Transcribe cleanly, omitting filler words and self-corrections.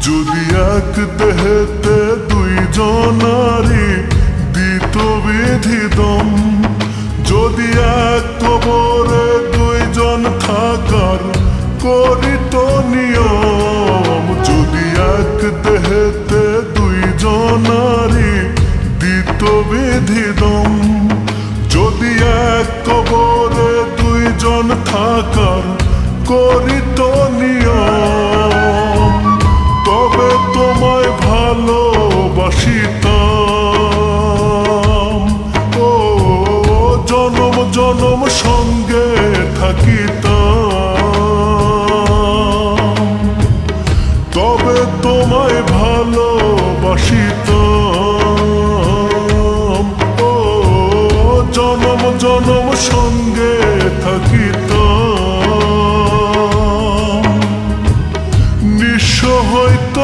যদি এক দেহেতে দুইজনারি দিত বিধি দম, যদি এক কবরে দুইজন থাকার করিত নিয়ম, যদি এক দেহেতে দুইজনারি দিত বিধি দম, যদি এক কবরে দুইজন থাকার করিত নিয়ম, তবে তোমায় ভালোবাসিতাম, ও জনম জনম সঙ্গে থাকিতাম, তবে তোমায় ভালোবাসিতাম, ও জনম জনম সঙ্গে থাকিতাম। নিঃস্ব হইত